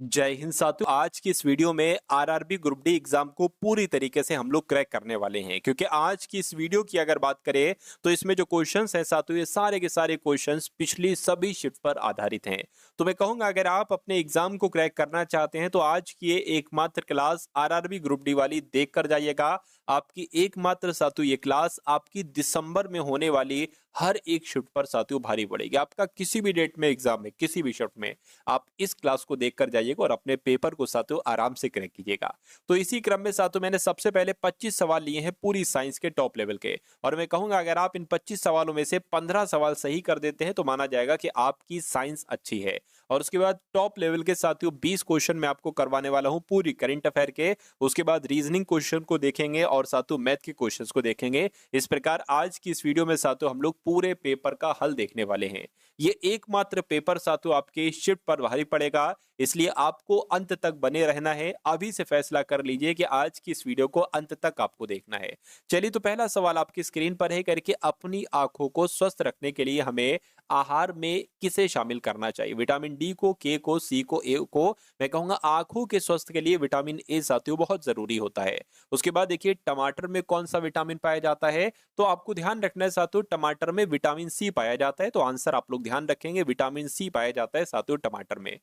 जय हिंद साथियों। आज की इस वीडियो में आरआरबी ग्रुप डी एग्जाम को पूरी तरीके से हम लोग क्रैक करने वाले हैं, क्योंकि आज की इस वीडियो की अगर बात करें तो इसमें जो क्वेश्चंस हैं साथियों, ये सारे के सारे क्वेश्चंस पिछली सभी शिफ्ट पर आधारित हैं। तो मैं कहूंगा अगर आप अपने एग्जाम को क्रैक करना चाहते हैं तो आज की ये एकमात्र क्लास आरआरबी ग्रुप डी वाली देख कर जाइएगा। आपकी एकमात्र साथियों ये क्लास आपकी दिसंबर में होने वाली हर एक शिफ्ट पर साथियों भारी पड़ेगी। आपका किसी भी डेट में एग्जाम है, किसी भी शिफ्ट में आप इस क्लास को देखकर जाइएगा और अपने पेपर को साथियों आराम से क्रैक कीजिएगा। तो इसी क्रम में साथियों मैंने सबसे पहले 25 सवाल लिए हैं पूरी साइंस के टॉप लेवल के, और मैं कहूंगा अगर आप इन 25 सवालों में से 15 सवाल सही कर देते हैं तो माना जाएगा कि आपकी साइंस अच्छी है। और उसके बाद टॉप लेवल के साथियों 20 क्वेश्चन मैं आपको करवाने वाला हूं पूरी करंट अफेयर के। उसके बाद रीजनिंग क्वेश्चन को देखेंगे और साथियों मैथ के क्वेश्चंस को देखेंगे। इस प्रकार आज की इस वीडियो में साथियों हम लोग पूरे पेपर का हल देखने वाले हैं। ये एकमात्र पेपर साथियों आपके शिफ्ट पर भारी पड़ेगा, इसलिए आपको अंत तक बने रहना है। अभी से फैसला कर लीजिए कि आज की इस वीडियो को अंत तक आपको देखना है। चलिए तो पहला सवाल आपकी स्क्रीन पर है करके अपनी आंखों को स्वस्थ रखने के लिए हमें आहार में किसे शामिल करना चाहिए? विटामिन डी को, के को, सी को, ए को। मैं कहूंगा आंखों के स्वास्थ्य के लिए विटामिन ए साथियों बहुत जरूरी होता है। उसके बाद देखिए टमाटर में कौन सा विटामिन पाया जाता है? तो आपको ध्यान रखना है साथियों टमाटर में विटामिन सी पाया जाता है। तो आंसर आप लोग ध्यान रखेंगे, विटामिन सी पाया जाता है साथियों टमाटर में।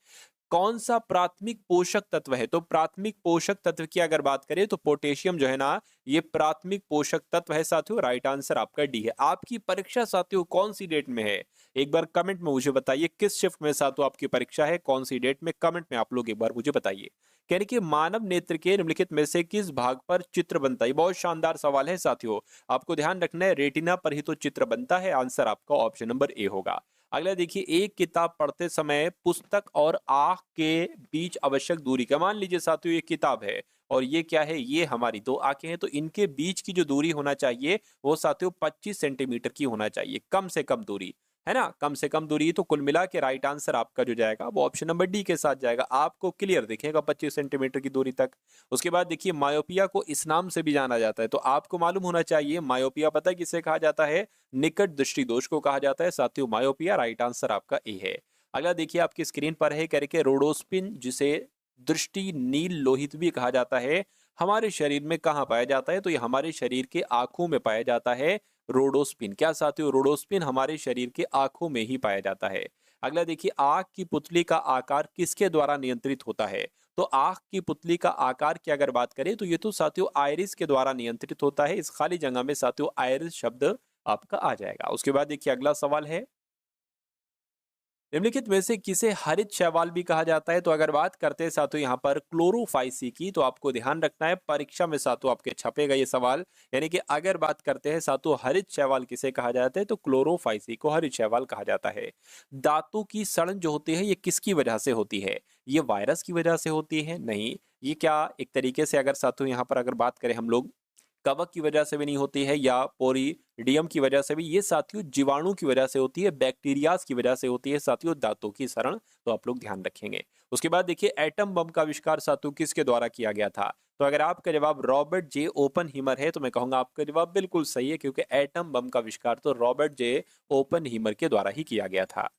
कौन सा प्राथमिक पोषक तत्व है? तो प्राथमिक पोषक तत्व की अगर बात करें तो पोटेशियम जो है ना, ये प्राथमिक पोषक तत्व है साथियों। राइट आंसर आपका डी है। आपकी परीक्षा साथियों कौन सी डेट में है? एक बार कमेंट में मुझे बताइए किस शिफ्ट में साथियों आपकी परीक्षा है, कौन सी डेट में? कमेंट में आप लोग एक बार मुझे बताइए। कह रहे कि मानव नेत्र के निम्नलिखित में से किस भाग पर चित्र बनता है? बहुत शानदार सवाल है साथियों। आपको ध्यान रखना है रेटिना पर ही तो चित्र बनता है। आंसर आपका ऑप्शन नंबर ए होगा। अगला देखिए, एक किताब पढ़ते समय पुस्तक और आंख के बीच आवश्यक दूरी का, मान लीजिए साथियों ये किताब है और ये क्या है, ये हमारी दो आंखें हैं, तो इनके बीच की जो दूरी होना चाहिए वो साथियों 25 सेंटीमीटर की होना चाहिए, कम से कम दूरी, है ना, कम से कम दूरी। तो कुल मिला के राइट आंसर आपका जो जाएगा वो ऑप्शन नंबर डी के साथ जाएगा। आपको क्लियर दिखेगा 25 सेंटीमीटर की दूरी तक। उसके बाद देखिए मायोपिया को इस नाम से भी जाना जाता है, तो आपको मालूम होना चाहिए मायोपिया पता है किसे कहा जाता है? निकट दृष्टि दोष को कहा जाता है साथियों मायोपिया। राइट आंसर आपका ए है। अगला देखिए आपकी स्क्रीन पर है करके रोडोस्पिन, जिसे दृष्टि नील लोहित भी कहा जाता है, हमारे शरीर में कहाँ पाया जाता है? तो ये हमारे शरीर के आंखों में पाया जाता है रोडोस्पिन। क्या साथियों? रोडोस्पिन हमारे शरीर के आंखों में ही पाया जाता है। अगला देखिए, आंख की पुतली का आकार किसके द्वारा नियंत्रित होता है? तो आंख की पुतली का आकार की अगर बात करें तो ये तो साथियों आयरिस के द्वारा नियंत्रित होता है। इस खाली जगह में साथियों आयरिस शब्द आपका आ जाएगा। उसके बाद देखिए अगला सवाल है, निम्नलिखित में से किसे हरित शैवाल भी कहा जाता है? तो अगर बात करते हैं साथियों यहाँ पर क्लोरोफाइसी की, तो आपको ध्यान रखना है परीक्षा में साथियों आपके छपेगा ये सवाल। यानी कि अगर बात करते हैं साथियों हरित शैवाल किसे कहा जाता है, तो क्लोरोफाइसी को हरित शैवाल कहा जाता है। दांतों की सड़न जो होती है ये किसकी वजह से होती है? ये वायरस की वजह से होती है? नहीं। ये क्या एक तरीके से अगर साथियों यहाँ पर अगर बात करें हम लोग, कवक की वजह से भी नहीं होती है या पोरीडियम की वजह से भी, ये साथियों जीवाणु की वजह से होती है, बैक्टीरियाज की वजह से होती है साथियों दांतों की सड़न। तो आप लोग ध्यान रखेंगे। उसके बाद देखिए एटम बम का आविष्कार साथियों किसके द्वारा किया गया था? तो अगर आपका जवाब रॉबर्ट जे ओपनहीमर है तो मैं कहूंगा आपका जवाब बिल्कुल सही है, क्योंकि एटम बम का आविष्कार तो रॉबर्ट जे ओपनहीमर के द्वारा ही किया गया था।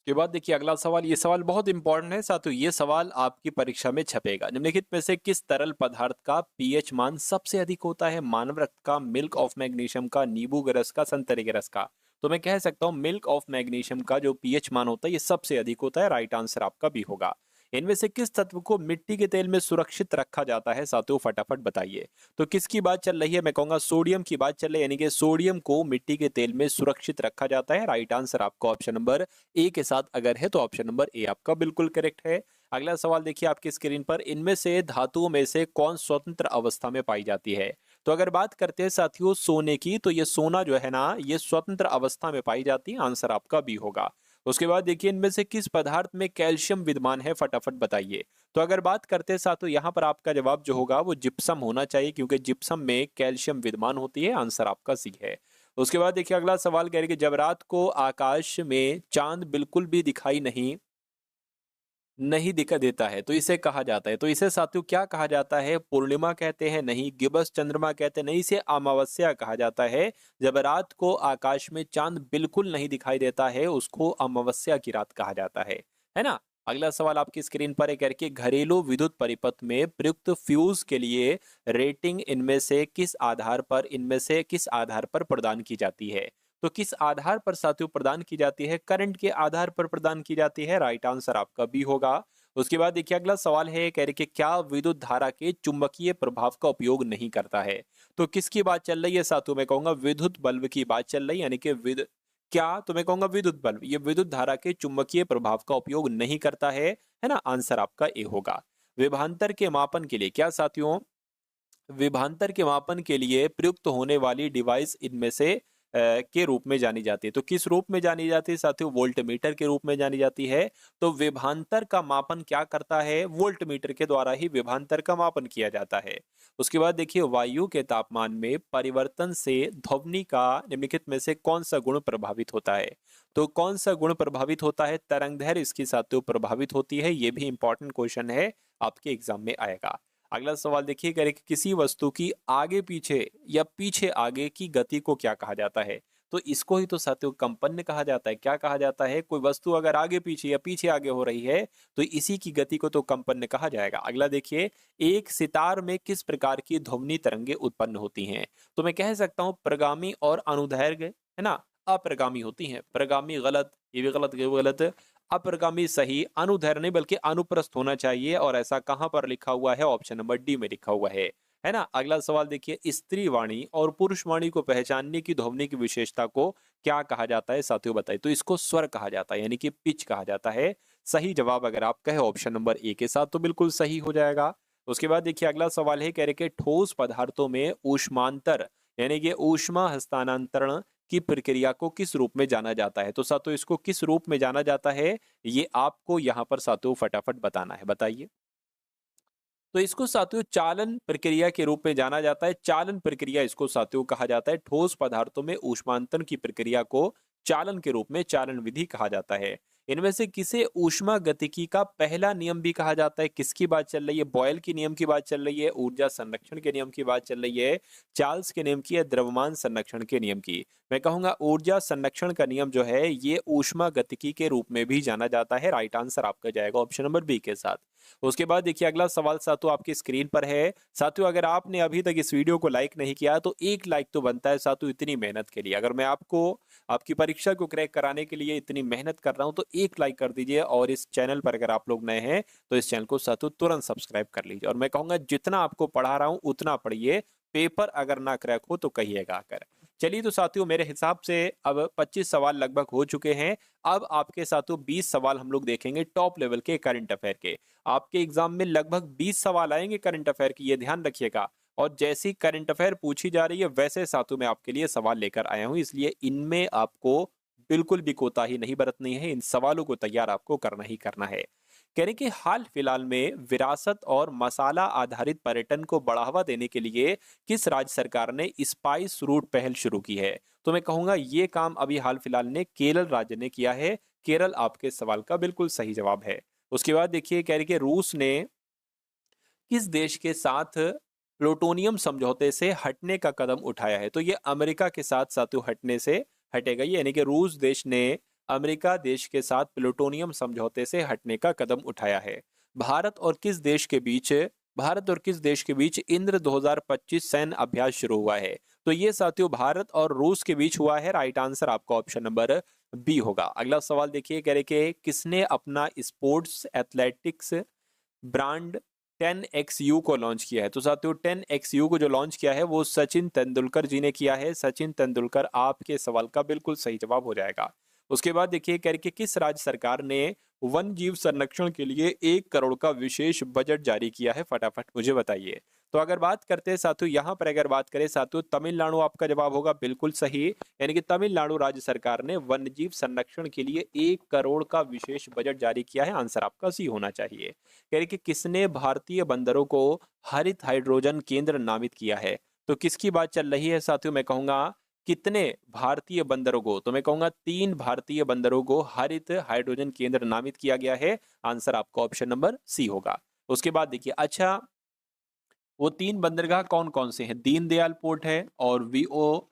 के बाद देखिए अगला सवाल, ये सवाल बहुत इंपॉर्टेंट है साथियों, ये सवाल आपकी परीक्षा में छपेगा। निम्नलिखित में से किस तरल पदार्थ का पीएच मान सबसे अधिक होता है? मानव रक्त का, मिल्क ऑफ मैग्नीशियम का, नींबू के रस का, संतरे के रस का? तो मैं कह सकता हूं मिल्क ऑफ मैग्नीशियम का जो पीएच मान होता है ये सबसे अधिक होता है। राइट आंसर आपका भी होगा। इनमें से किस तत्व को मिट्टी के तेल में सुरक्षित रखा जाता है साथियों? फटाफट बताइए। तो किसकी बात चल रही है? मैं कहूंगा सोडियम की बात चल रही है, यानी कि सोडियम को मिट्टी के तेल में सुरक्षित रखा जाता है। राइट आंसर आपका ऑप्शन नंबर ए के साथ अगर है तो ऑप्शन नंबर ए आपका बिल्कुल करेक्ट है। अगला सवाल देखिए आपकी स्क्रीन पर, इनमें से धातुओं में से कौन स्वतंत्र अवस्था में पाई जाती है? तो अगर बात करते हैं साथियों सोने की, तो ये सोना जो है ना ये स्वतंत्र अवस्था में पाई जाती है। आंसर आपका बी होगा। उसके बाद देखिए इनमें से किस पदार्थ में कैल्शियम विद्यमान है? फटाफट बताइए। तो अगर बात करते हैं साथियों यहाँ पर आपका जवाब जो होगा वो जिप्सम होना चाहिए, क्योंकि जिप्सम में कैल्शियम विद्यमान होती है। आंसर आपका सी है। उसके बाद देखिए अगला सवाल कह रहे कि जब रात को आकाश में चांद बिल्कुल भी दिखाई नहीं नहीं दिखा देता है तो इसे कहा जाता है? तो इसे साथियों क्या कहा जाता है? पूर्णिमा कहते हैं? नहीं। गिबस चंद्रमा कहते हैं? नहीं। इसे अमावस्या कहा जाता है। जब रात को आकाश में चांद बिल्कुल नहीं दिखाई देता है उसको अमावस्या की रात कहा जाता है ना। अगला सवाल आपकी स्क्रीन पर है करके घरेलू विद्युत परिपथ में प्रयुक्त फ्यूज के लिए रेटिंग इनमें से किस आधार पर प्रदान की जाती है। तो किस आधार पर साथियों प्रदान की जाती है? करंट के आधार पर प्रदान की जाती है। राइट आंसर आपका बी होगा। उसके बाद देखिए अगला सवाल है कह रहे कि क्या विद्युत धारा के चुंबकीय प्रभाव का उपयोग नहीं करता है। तो किसकी बात चल रही है साथियों? मैं कहूंगा विद्युत बल्ब की बात चल रही है, यानी कि क्या तो मैं कहूंगा विद्युत बल्ब ये विद्युत धारा के चुंबकीय प्रभाव का उपयोग नहीं करता है ना। आंसर आपका ए होगा। विभवांतर के मापन के लिए क्या साथियों? विभवांतर के मापन के लिए प्रयुक्त होने वाली डिवाइस इनमें से के रूप में जानी जाती है। तो किस रूप में जानी जाती है साथियों? वोल्टमीटर के रूप में जानी जाती है। तो विभवांतर का मापन क्या करता है? वोल्टमीटर के द्वारा ही विभवांतर का मापन किया जाता है। उसके बाद देखिए वायु के तापमान में परिवर्तन से ध्वनि का निम्नलिखित में से कौन सा गुण प्रभावित होता है। तो कौन सा गुण प्रभावित होता है? तरंगदैर्घ्य इसकी साथियों प्रभावित होती है। ये भी इंपॉर्टेंट क्वेश्चन है, आपके एग्जाम में आएगा। अगला सवाल देखिए करें कि किसी वस्तु की आगे पीछे या पीछे आगे की गति को क्या कहा जाता है। तो इसको ही तो साथियों कंपन कहा जाता है। क्या कहा जाता है? कोई वस्तु अगर आगे पीछे या पीछे आगे हो रही है तो इसी की गति को तो कंपन कहा जाएगा। अगला देखिए एक सितार में किस प्रकार की ध्वनि तरंगे उत्पन्न होती हैं। तो मैं कह सकता हूं प्रगामी और अनुदैर्घ्य है ना अप्रगामी होती हैं। प्रगामी गलत, ये भी गलत, ये भी गलत। अप्रगामी सही, अनुदैर्घ्य नहीं बल्कि अनुप्रस्थ होना चाहिए। और ऐसा कहां पर लिखा हुआ है? ऑप्शन नंबर डी में लिखा हुआ है ना। अगला सवाल देखिए स्त्री वाणी और पुरुष वाणी को पहचानने की ध्वनि की विशेषता को क्या कहा जाता है साथियों? बताइए। तो इसको स्वर कहा जाता है, यानी कि पिच कहा जाता है। सही जवाब अगर आप कहे ऑप्शन नंबर ए के साथ तो बिल्कुल सही हो जाएगा। उसके बाद देखिए अगला सवाल है कह रहे कि ठोस पदार्थों में ऊष्मांतर यानी कि ऊष्मा हस्तांतरण की प्रक्रिया को किस रूप में जाना जाता है। तो साथियों इसको किस रूप में जाना जाता है ये आपको यहां पर साथियों फटाफट बताना है। बताइए। तो इसको साथियों चालन प्रक्रिया के रूप में जाना जाता है। चालन प्रक्रिया इसको साथियों कहा जाता है। ठोस पदार्थों में ऊष्मांतरण की प्रक्रिया को चालन के रूप में चालन विधि कहा जाता है। इनमें से किसे ऊष्मा गतिकी का पहला नियम भी कहा जाता है? किसकी बात चल रही है? बॉयल की नियम की बात चल रही है, ऊर्जा संरक्षण के नियम की बात चल रही है, चार्ल्स के नियम की, या द्रव्यमान संरक्षण के नियम की? मैं कहूंगा ऊर्जा संरक्षण का नियम जो है ये ऊष्मा गतिकी के रूप में भी जाना जाता है। राइट आंसर आपका जाएगा ऑप्शन नंबर बी के साथ। उसके बाद देखिए अगला सवाल साथियों आपकी स्क्रीन पर है। साथियों अगर आपने अभी तक इस वीडियो को लाइक नहीं किया तो एक लाइक तो बनता है साथियों इतनी मेहनत के लिए। अगर मैं आपको आपकी परीक्षा को क्रैक कराने के लिए इतनी मेहनत कर रहा हूं तो एक लाइक कर दीजिए। और इस चैनल पर अगर आप लोग नए हैं तो इस चैनल को साथियों तुरंत सब्सक्राइब कर लीजिए। और मैं कहूंगा जितना आपको पढ़ा रहा हूं उतना पढ़िए। पेपर अगर ना क्रैक हो तो कहिएगा आकर। चलिए तो साथियों मेरे हिसाब से अब 25 सवाल लगभग हो चुके हैं। अब आपके साथियों 20 सवाल हम लोग देखेंगे टॉप लेवल के करंट अफेयर के। आपके एग्जाम में लगभग 20 सवाल आएंगे करंट अफेयर की, ये ध्यान रखिएगा। और जैसी करंट अफेयर पूछी जा रही है वैसे साथियों मैं आपके लिए सवाल लेकर आया हूं, इसलिए इनमें आपको बिल्कुल भी कोताही नहीं बरतनी है। इन सवालों को तैयार आपको करना ही करना है। कह रहे कि हाल फिलहाल में विरासत और मसाला आधारित पर्यटन को बढ़ावा देने के लिए किस राज्य सरकार ने स्पाइस रूट पहल शुरू की है। तो मैं कहूंगा ये काम अभी हाल फिलहाल में केरल राज्य ने किया है। केरल आपके सवाल का बिल्कुल सही जवाब है। उसके बाद देखिए कह रहे कि रूस ने किस देश के साथ प्लूटोनियम समझौते से हटने का कदम उठाया है। तो ये अमेरिका के साथ साथियों हटने से हटेगा ये, यानी कि रूस देश ने अमेरिका देश के साथ प्लूटोनियम समझौते से हटने का कदम उठाया है। भारत और किस देश के बीच भारत और किस देश के बीच इंद्र 2025 सैन्य अभ्यास शुरू हुआ है। तो ये साथियों भारत और रूस के बीच हुआ है। राइट आंसर आपका ऑप्शन नंबर बी होगा। अगला सवाल देखिए कह रहे कि किसने अपना स्पोर्ट्स एथलेटिक्स ब्रांड 10XU को लॉन्च किया है। तो साथियों 10XU को जो लॉन्च किया है वो सचिन तेंदुलकर जी ने किया है। सचिन तेंदुलकर आपके सवाल का बिल्कुल सही जवाब हो जाएगा। उसके बाद देखिए कह रहे कि किस राज्य सरकार ने वन जीव संरक्षण के लिए 1 करोड़ का विशेष बजट जारी किया है। फटाफट मुझे बताइए। तो अगर बात करते हैं साथियों यहाँ पर अगर बात करें साथियों तमिलनाडु आपका जवाब होगा बिल्कुल सही। यानी कि तमिलनाडु राज्य सरकार ने वन्य जीव संरक्षण के लिए 1 करोड़ का विशेष बजट जारी किया है। आंसर आपका सी होना चाहिए। कह रहे कि किसने भारतीय बंदरों को हरित हाइड्रोजन केंद्र नामित किया है। तो किसकी बात चल रही है साथियों? मैं कहूंगा कितने भारतीय बंदरों को, तो मैं कहूंगा 3 भारतीय बंदरों को हरित हाइड्रोजन केंद्र नामित किया गया है। आंसर आपका ऑप्शन नंबर सी होगा। उसके बाद देखिए अच्छा वो 3 बंदरगाह कौन कौन से हैं? दीनदयाल पोर्ट है और वीओ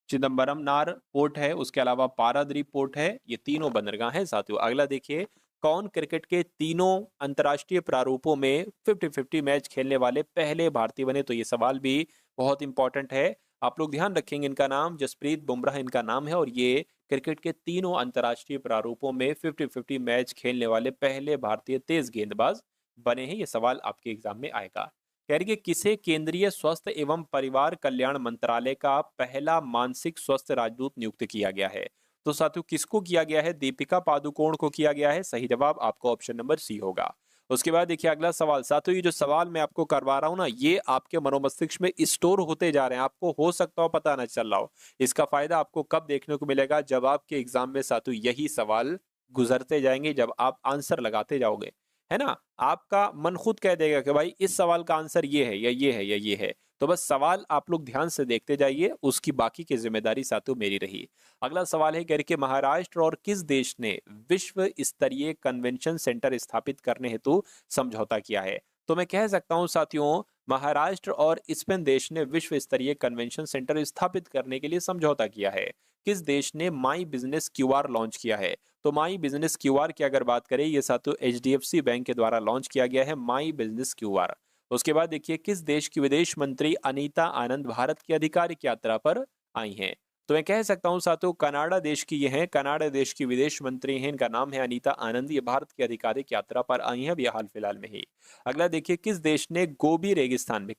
चिदम्बरम नार पोर्ट है, उसके अलावा पारादीप पोर्ट है। ये तीनों बंदरगाह हैं साथियों। अगला देखिए कौन क्रिकेट के तीनों अंतर्राष्ट्रीय प्रारूपों में 50-50 मैच खेलने वाले पहले भारतीय बने? तो ये सवाल भी बहुत इंपॉर्टेंट है, आप लोग ध्यान रखेंगे। इनका नाम जसप्रीत बुमराह इनका नाम है और ये क्रिकेट के तीनों अंतर्राष्ट्रीय प्रारूपों में 50-50 मैच खेलने वाले पहले भारतीय तेज गेंदबाज बने हैं। ये सवाल आपके एग्जाम में आएगा। कह रही है कि किसे केंद्रीय स्वास्थ्य एवं परिवार कल्याण मंत्रालय का पहला मानसिक स्वास्थ्य राजदूत नियुक्त किया गया है? तो साथियों किसको किया गया है? दीपिका पादुकोण को किया गया है। सही जवाब आपको ऑप्शन नंबर सी होगा। उसके बाद देखिए अगला सवाल। साथियों ये जो सवाल मैं आपको करवा रहा हूं ना, ये आपके मनोमस्तिष्क में स्टोर होते जा रहे हैं, आपको हो सकता हो पता न चल रहा हो। इसका फायदा आपको कब देखने को मिलेगा? जब आपके एग्जाम में साथियों यही सवाल गुजरते जाएंगे, जब आप आंसर लगाते जाओगे, है ना, आपका मन खुद कह देगा कि भाई इस सवाल का आंसर ये है या ये है या ये है। तो बस सवाल आप लोग ध्यान से देखते जाइए, उसकी बाकी की जिम्मेदारी साथियों मेरी रही। अगला सवाल है कह के महाराष्ट्र और किस देश ने विश्व स्तरीय कन्वेंशन सेंटर स्थापित करने हेतु समझौता किया है? तो मैं कह सकता हूं साथियों महाराष्ट्र और स्पेन देश ने विश्व स्तरीय कन्वेंशन सेंटर स्थापित करने के लिए समझौता किया है। किस देश ने माई बिजनेस क्यूआर लॉन्च किया है? तो माई बिजनेस क्यूआर की अगर बात करें, ये साथियों एचडीएफसी बैंक के द्वारा लॉन्च किया गया है माई बिजनेस क्यूआर। उसके बाद देखिए किस देश की विदेश मंत्री अनीता आनंद भारत की आधिकारिक यात्रा पर आई हैं? तो मैं कह सकता हूं साथियों कनाडा देश की ये हैं, कनाडा देश की विदेश मंत्री हैं, इनका नाम है अनीता आनंद। ये भारत की आधिकारिक यात्रा पर आई हैं अभी हाल फिलहाल में ही। अगला देखिए किस देश ने गोबी रेगिस्तान में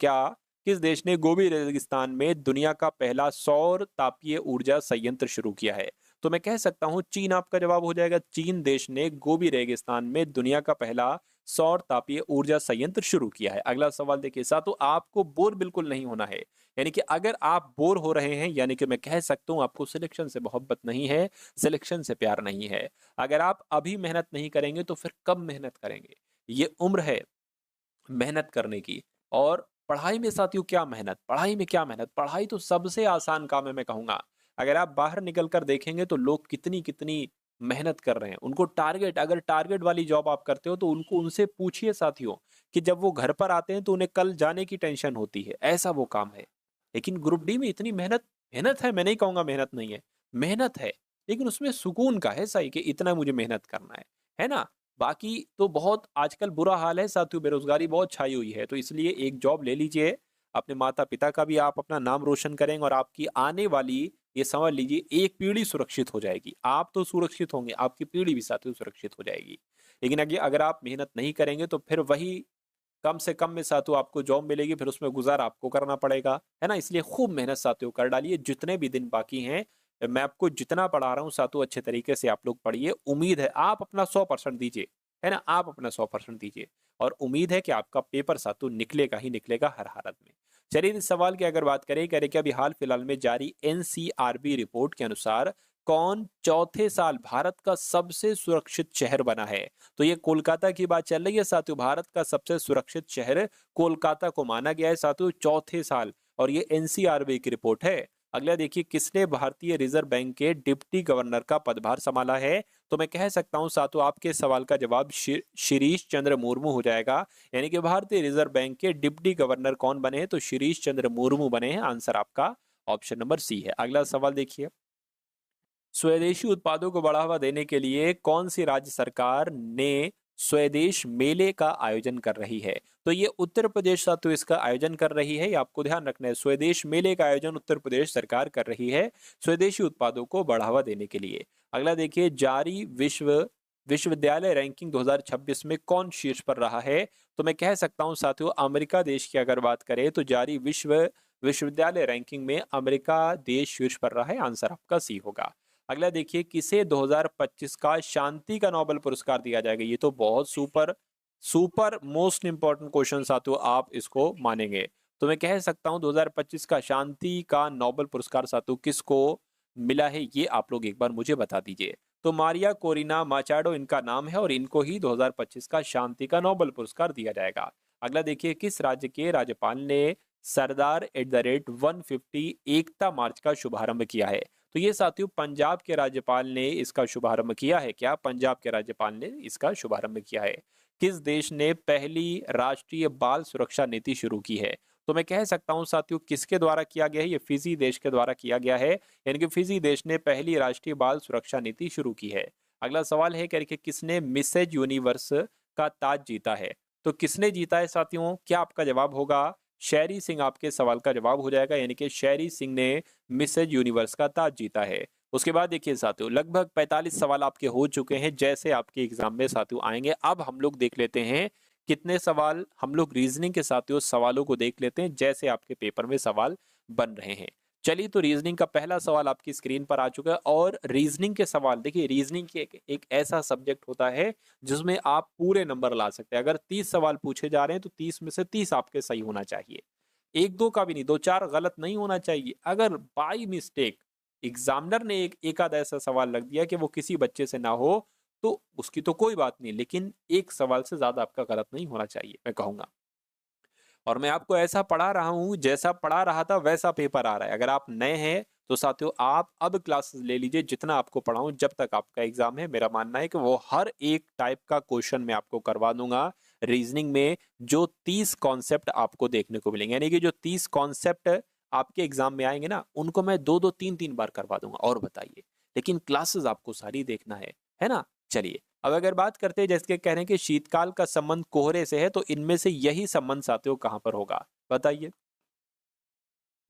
किस देश ने गोबी रेगिस्तान में दुनिया का पहला सौर तापीय ऊर्जा संयंत्र शुरू किया है? तो मैं कह सकता हूं चीन आपका जवाब हो जाएगा। चीन देश ने गोबी रेगिस्तान में दुनिया का पहला सौर तापीय ऊर्जा संयंत्र शुरू किया है। अगला सवाल देखिए साथियों आपको बोर बिल्कुल नहीं होना है, यानी कि अगर आप बोर हो रहे हैं यानी कि मैं कह सकता हूं आपको सिलेक्शन से मोहब्बत नहीं है, सिलेक्शन से प्यार नहीं है। अगर आप अभी मेहनत नहीं करेंगे तो फिर कब मेहनत करेंगे? ये उम्र है मेहनत करने की। और पढ़ाई में साथियों क्या मेहनत, पढ़ाई में क्या मेहनत, पढ़ाई तो सबसे आसान काम है मैं कहूंगा। अगर आप बाहर निकल कर देखेंगे तो लोग कितनी कितनी मेहनत कर रहे हैं, उनको टारगेट, अगर टारगेट वाली जॉब आप करते हो तो उनको उनसे पूछिए साथियों कि जब वो घर पर आते हैं तो उन्हें कल जाने की टेंशन होती है, ऐसा वो काम है। लेकिन ग्रुप डी में इतनी मेहनत, मेहनत है, मैं नहीं कहूंगा मेहनत नहीं है, मेहनत है, लेकिन उसमें सुकून का है सही कि इतना मुझे मेहनत करना है ना। बाकी तो बहुत आजकल बुरा हाल है साथियों, बेरोजगारी बहुत छाई हुई है, तो इसलिए एक जॉब ले लीजिए, अपने माता पिता का भी आप अपना नाम रोशन करेंगे और आपकी आने वाली, ये समझ लीजिए, एक पीढ़ी सुरक्षित हो जाएगी। आप तो सुरक्षित होंगे, आपकी पीढ़ी भी साथियों सुरक्षित हो जाएगी। लेकिन अगर आप मेहनत नहीं करेंगे तो फिर वही कम से कम में साथियों आपको जॉब मिलेगी, फिर उसमें गुजारा आपको करना पड़ेगा, है ना। इसलिए खूब मेहनत साथियों कर डालिए, जितने भी दिन बाकी हैं। मैं आपको जितना पढ़ा रहा हूँ साथियों अच्छे तरीके से आप लोग पढ़िए, उम्मीद है आप अपना 100% दीजिए, है ना, आप अपना 100% दीजिए और उम्मीद है कि आपका पेपर साथियों निकलेगा ही निकलेगा हर हालत में। चलिए इस सवाल की अगर बात करें, कह रहे कि अभी हाल फिलहाल में जारी एनसीआरबी रिपोर्ट के अनुसार कौन चौथे साल भारत का सबसे सुरक्षित शहर बना है? तो ये कोलकाता की बात चल रही है साथियों, भारत का सबसे सुरक्षित शहर कोलकाता को माना गया है साथियों चौथे साल, और ये एनसीआरबी की रिपोर्ट है। अगला देखिए किसने भारतीय रिजर्व बैंक के डिप्टी गवर्नर का पदभार संभाला है? तो मैं कह सकता हूं साथियों आपके सवाल का जवाब शिरीष चंद्र मुर्मू हो जाएगा, यानी कि भारतीय रिजर्व बैंक के डिप्टी गवर्नर कौन बने हैं? तो शिरीष चंद्र मुर्मू बने हैं। आंसर आपका ऑप्शन नंबर सी है। अगला सवाल देखिए, स्वदेशी उत्पादों को बढ़ावा देने के लिए कौन सी राज्य सरकार ने स्वदेश मेले का आयोजन कर रही है? तो ये उत्तर प्रदेश साथियों इसका आयोजन कर रही है, ये आपको ध्यान रखना है। स्वदेश मेले का आयोजन उत्तर प्रदेश सरकार कर रही है स्वदेशी उत्पादों को बढ़ावा देने के लिए। अगला देखिए, जारी विश्वविद्यालय रैंकिंग 2026 में कौन शीर्ष पर रहा है? तो मैं कह सकता हूं साथियों अमेरिका देश की अगर बात करें तो जारी विश्वविद्यालय रैंकिंग में अमेरिका देश शीर्ष पर रहा है। आंसर आपका सी होगा। अगला देखिए, किसे 2025 का शांति का नोबेल पुरस्कार दिया जाएगा? ये तो बहुत super super most important question साथियों, आप इसको मानेंगे। तो मैं कह सकता हूं 2025 का शांति का नोबेल पुरस्कार साथियों किसको मिला है, ये आप लोग एक बार मुझे बता दीजिए। तो मारिया कोरिना माचाडो इनका नाम है और इनको ही 2025 का शांति का नोबेल पुरस्कार दिया जाएगा। अगला देखिए, किस राज्य के राज्यपाल ने सरदार @150 एकता मार्च का शुभारंभ किया है? तो ये साथियों पंजाब के राज्यपाल ने इसका शुभारंभ किया है। क्या पंजाब के राज्यपाल ने इसका शुभारंभ किया है? किस देश ने पहली राष्ट्रीय बाल सुरक्षा नीति शुरू की है? तो मैं कह सकता हूं साथियों किसके द्वारा किया गया है, ये फिजी देश के द्वारा किया गया है, यानी कि फिजी देश ने पहली राष्ट्रीय बाल सुरक्षा नीति शुरू की है। अगला सवाल है करके किसने मिसेज यूनिवर्स का ताज जीता है? तो किसने जीता है साथियों? क्या आपका जवाब होगा शेरी सिंह? आपके सवाल का जवाब हो जाएगा, यानी कि शेरी सिंह ने मिसेज यूनिवर्स का ताज जीता है। उसके बाद देखिए साथियों, लगभग 45 सवाल आपके हो चुके हैं जैसे आपके एग्जाम में साथियों आएंगे। अब हम लोग देख लेते हैं कितने सवाल, हम लोग रीजनिंग के साथियों सवालों को देख लेते हैं जैसे आपके पेपर में सवाल बन रहे हैं। चलिए, तो रीजनिंग का पहला सवाल आपकी स्क्रीन पर आ चुका है। और रीजनिंग के सवाल देखिए, रीजनिंग की एक ऐसा सब्जेक्ट होता है जिसमें आप पूरे नंबर ला सकते हैं। अगर 30 सवाल पूछे जा रहे हैं तो 30 में से 30 आपके सही होना चाहिए, एक दो का भी नहीं, दो चार गलत नहीं होना चाहिए। अगर बाई मिस्टेक एग्जामिनर ने एक आधा ऐसा सवाल लग दिया कि वो किसी बच्चे से ना हो, तो उसकी तो कोई बात नहीं, लेकिन एक सवाल से ज्यादा आपका गलत नहीं होना चाहिए, मैं कहूंगा। और मैं आपको ऐसा पढ़ा रहा हूं, जैसा पढ़ा रहा था वैसा पेपर आ रहा है। अगर आप नए हैं तो साथियों आप अब क्लासेस ले लीजिए, जितना आपको पढ़ाऊं जब तक आपका एग्जाम है। मेरा मानना है कि वो हर एक टाइप का क्वेश्चन मैं आपको करवा दूंगा रीजनिंग में। जो 30 कॉन्सेप्ट आपको देखने को मिलेंगे, यानी कि जो 30 कॉन्सेप्ट आपके एग्जाम में आएंगे ना, उनको मैं दो दो तीन तीन बार करवा दूंगा। और बताइए, लेकिन क्लासेस आपको सारी देखना है ना। चलिए, अब अगर बात करते हैं, जैसे कह रहे हैं कि शीतकाल का संबंध कोहरे से है, तो इनमें से यही संबंध साथियों कहां पर होगा, बताइए।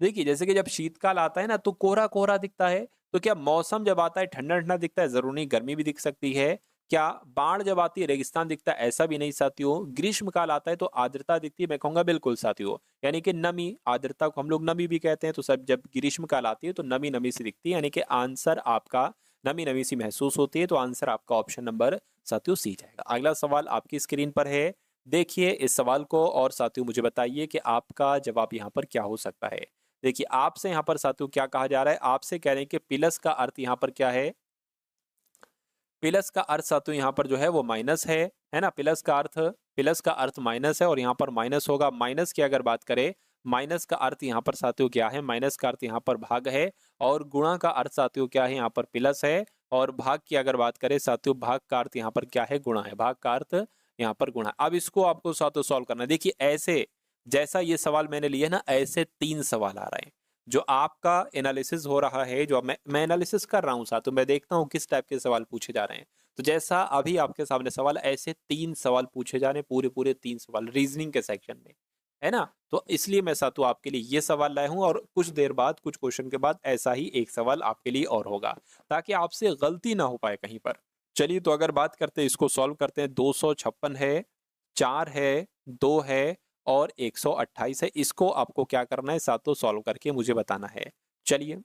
देखिए, जैसे कि जब शीतकाल आता है ना तो कोहरा कोहरा दिखता है। तो क्या मौसम जब आता है ठंडा ठंडा दिखता है? जरूर नहीं, गर्मी भी दिख सकती है। क्या बाढ़ जब आती है रेगिस्तान दिखता है? ऐसा भी नहीं साथियों। ग्रीष्म काल आता है तो आर्द्रता दिखती है, मैं कहूंगा बिल्कुल साथियों। यानी कि नमी, आर्द्रता को हम लोग नमी भी कहते हैं। तो सब जब ग्रीष्म काल आती है तो नमी नमी सी दिखती है, यानी कि आंसर आपका नमी नमी सी महसूस होती है। तो आंसर आपका ऑप्शन नंबर साथियों सी जाएगा। अगला सवाल आपकी स्क्रीन पर है, देखिए इस सवाल को और साथियों मुझे बताइए कि आपका जवाब यहाँ पर क्या हो सकता है। देखिए, आपसे यहाँ पर साथियों क्या कहा जा रहा है, आपसे कह रहे हैं कि प्लस का अर्थ यहाँ पर क्या है? प्लस का अर्थ साथियों यहाँ पर जो है वो माइनस है ना। प्लस का अर्थ माइनस है और यहाँ पर माइनस होगा। माइनस की अगर बात करें, माइनस का अर्थ यहाँ पर साथियों क्या है? माइनस का अर्थ यहाँ पर भाग है। और गुणा का अर्थ साथियों क्या है? यहाँ पर प्लस है। और भाग की अगर बात करें साथियों, भाग का अर्थ यहाँ पर क्या है? गुणा है। भाग का अर्थ यहाँ पर गुणा। अब इसको आपको साथियों सॉल्व करना है। देखिए, ऐसे जैसा ये सवाल मैंने लिया ना, ऐसे 3 सवाल आ रहे हैं। जो आपका एनालिसिस हो रहा है, जो मैं एनालिसिस कर रहा हूं साथियों, मैं देखता हूं किस टाइप के सवाल पूछे जा रहे हैं। तो जैसा अभी आपके सामने सवाल, ऐसे 3 सवाल पूछे जा रहे हैं, पूरे पूरे 3 सवाल रीजनिंग के सेक्शन में, है ना। तो इसलिए मैं साथियों आपके लिए ये सवाल लाया हूं, और कुछ देर बाद, कुछ क्वेश्चन के बाद ऐसा ही एक सवाल आपके लिए और होगा, ताकि आपसे गलती ना हो पाए कहीं पर। चलिए, तो अगर बात करते हैं, इसको सॉल्व करते हैं। 256 है, 4 है, 2 है और 128 है। इसको आपको क्या करना है साथियों? सॉल्व करके मुझे बताना है। चलिए,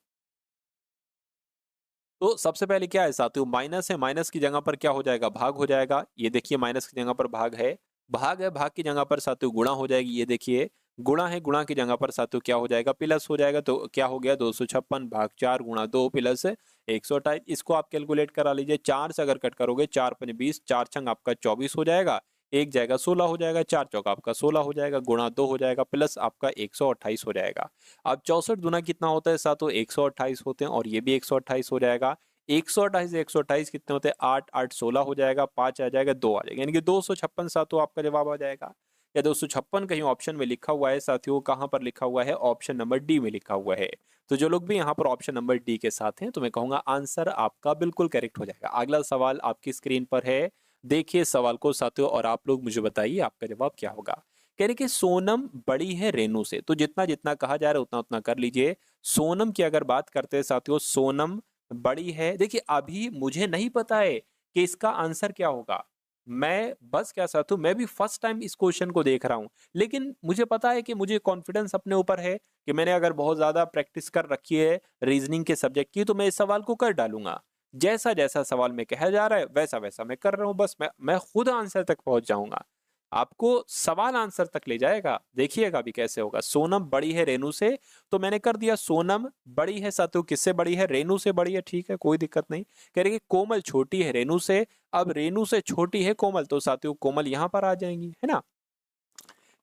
तो सबसे पहले क्या है साथियों? माइनस है, माइनस की जगह पर क्या हो जाएगा? भाग हो जाएगा। ये देखिए, माइनस की जगह पर भाग है। भाग है, भाग की जगह पर साथियों गुणा हो जाएगी। ये देखिए, गुणा है, गुणा की जगह पर साथियों क्या हो जाएगा? प्लस हो जाएगा। तो क्या हो गया? 256 भाग 4 गुणा 2 प्लस 128। इसको आप कैलकुलेट करा लीजिए। 4 से अगर कट करोगे, 4 पंच 20, 4 छंग आपका 24 हो जाएगा। एक जाएगा 16 हो जाएगा, 4 चौका आपका 16 हो जाएगा, गुणा 2 हो जाएगा, प्लस आपका 128 हो जाएगा। अब 64 गुना कितना होता है साथियों? 128 होते हैं, और ये भी 128 हो जाएगा। 128 कितने होते हैं? 8 8 16 हो जाएगा, 5 आ जाएगा, 2 आ जाएगा, यानी कि 256 साथियों आपका जवाब आ जाएगा। या 256 कहीं ऑप्शन में लिखा हुआ है साथियों, कहां पर लिखा हुआ है? ऑप्शन नंबर डी में लिखा हुआ है। तो जो लोग भी यहाँ पर ऑप्शन नंबर डी के साथ हैं, तो मैं कहूंगा आंसर आपका बिल्कुल करेक्ट हो जाएगा। अगला सवाल आपकी स्क्रीन पर है, देखिए सवाल को साथियों, और आप लोग मुझे बताइए आपका जवाब क्या होगा। कह रहे कि सोनम बड़ी है रेनू से। तो जितना जितना कहा जा रहा है उतना उतना कर लीजिए। सोनम की अगर बात करते हैं साथियों, सोनम बड़ी है। देखिए, अभी मुझे नहीं पता है कि इसका आंसर क्या होगा। मैं बस क्या साथियों, मैं भी फर्स्ट टाइम इस क्वेश्चन को देख रहा हूं, लेकिन मुझे पता है कि मुझे कॉन्फिडेंस अपने ऊपर है कि मैंने अगर बहुत ज्यादा प्रैक्टिस कर रखी है रीजनिंग के सब्जेक्ट की, तो मैं इस सवाल को कर डालूंगा। जैसा जैसा सवाल में कहा जा रहा है वैसा वैसा मैं कर रहा हूं। बस मैं खुद आंसर तक पहुंच जाऊंगा, आपको सवाल आंसर तक ले जाएगा। देखिएगा अभी कैसे होगा। सोनम बड़ी है रेनू से, तो मैंने कर दिया सोनम बड़ी है साथियों, किससे बड़ी है? रेनू से बड़ी है, ठीक है, कोई दिक्कत नहीं। कह रहे कि कोमल छोटी है रेनू से। अब रेनू से छोटी है कोमल, तो साथियों कोमल यहां पर आ जाएंगी, है ना।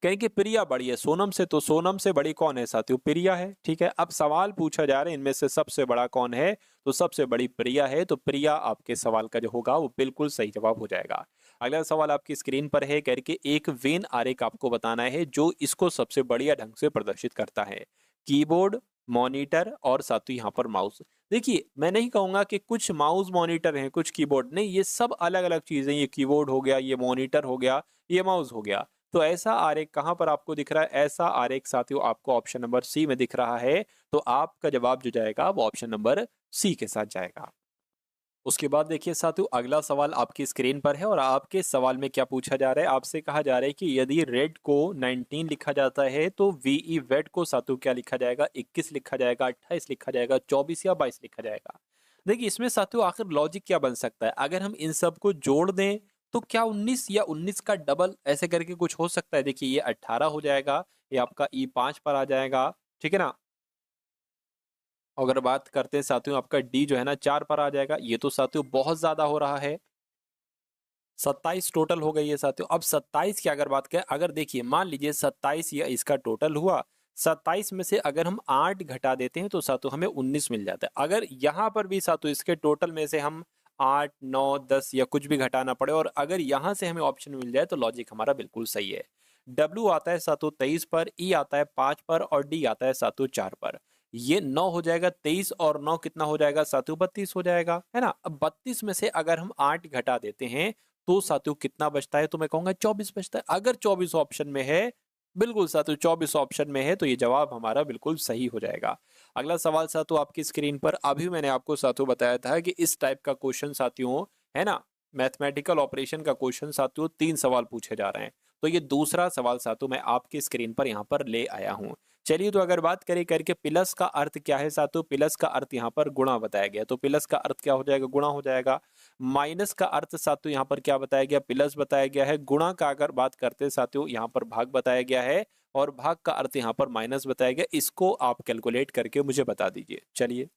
कहें कि प्रिया बड़ी है सोनम से, तो सोनम से बड़ी कौन है साथियों? प्रिया है, ठीक है। अब सवाल पूछा जा रहा है इनमें से सबसे बड़ा कौन है, तो सबसे बड़ी प्रिया है। तो प्रिया आपके सवाल का जो होगा वो बिल्कुल सही जवाब हो जाएगा। अगला सवाल आपकी स्क्रीन पर है, कह कि एक वेन आरेख आपको बताना है जो इसको सबसे बढ़िया ढंग से प्रदर्शित करता है। कीबोर्ड, मॉनिटर और साथियों यहाँ पर माउस। देखिए, मैं नहीं कहूँगा कि कुछ माउस मॉनिटर हैं, कुछ कीबोर्ड, नहीं, ये सब अलग-अलग चीज़ें, ये कीबोर्ड हो गया, ये मॉनिटर हो गया, ये माउस हो गया। तो ऐसा आरेख कहाँ पर आपको दिख रहा है? ऐसा आरेख साथियों आपको ऑप्शन नंबर सी में दिख रहा है, तो आपका जवाब जो जाएगा वो ऑप्शन नंबर सी के साथ जाएगा। उसके बाद देखिए साथियों, अगला सवाल आपकी स्क्रीन पर है और आपके सवाल में क्या पूछा जा रहा है? आपसे कहा जा रहा है कि यदि रेड को 19 लिखा जाता है तो वीई वेड को साथियों क्या लिखा जाएगा? 21 लिखा जाएगा, 28 लिखा जाएगा, 24 या 22 लिखा जाएगा? देखिए, इसमें साथियों आखिर लॉजिक क्या बन सकता है? अगर हम इन सबको जोड़ दें तो क्या 19 या 19 का डबल ऐसे करके कुछ हो सकता है? देखिए, ये 18 हो जाएगा, ये आपका ई5 पर आ जाएगा, ठीक है ना? अगर बात करते हैं साथियों, आपका डी जो है ना 4 पर आ जाएगा। ये तो साथियों बहुत ज़्यादा हो रहा है। 27 टोटल हो गई है साथियों। अब 27 की अगर बात करें, अगर देखिए मान लीजिए 27 या इसका टोटल हुआ, 27 में से अगर हम 8 घटा देते हैं तो साथियों हमें 19 मिल जाता है। अगर यहाँ पर भी साथियों इसके टोटल में से हम 8, 9, 10 या कुछ भी घटाना पड़े और अगर यहाँ से हमें ऑप्शन मिल जाए तो लॉजिक हमारा बिल्कुल सही है। डब्ल्यू आता है साथियों 23 पर, ई आता है 5 पर और डी आता है साथियों 4 पर। ये 9 हो जाएगा, 23 और 9 कितना हो जाएगा साथियों? 32 हो जाएगा, है ना? अब 32 में से अगर हम 8 घटा देते हैं तो साथियों कितना बचता है? तो मैं कहूंगा 24 बचता है। अगर 24 ऑप्शन में है, बिल्कुल साथियों 24 ऑप्शन में है, तो ये जवाब हमारा बिल्कुल सही हो जाएगा। अगला सवाल साथियों आपकी स्क्रीन पर, अभी मैंने आपको साथियों बताया था कि इस टाइप का क्वेश्चन साथियों, है ना, मैथमेटिकल ऑपरेशन का क्वेश्चन साथियों 3 सवाल पूछे जा रहे हैं। तो ये दूसरा सवाल साथियों मैं आपकी स्क्रीन पर यहाँ पर ले आया हूँ। चलिए, तो अगर बात करें करके प्लस का अर्थ क्या है साथियों? प्लस का अर्थ यहाँ पर गुणा बताया गया, तो प्लस का अर्थ क्या हो जाएगा? गुणा हो जाएगा। माइनस का अर्थ साथियों यहाँ पर क्या बताया गया? प्लस बताया गया है। गुणा का अगर बात करते हैं साथियों, यहाँ पर भाग बताया गया है और भाग का अर्थ यहाँ पर माइनस बताया गया। इसको आप कैलकुलेट करके मुझे बता दीजिए। चलिए,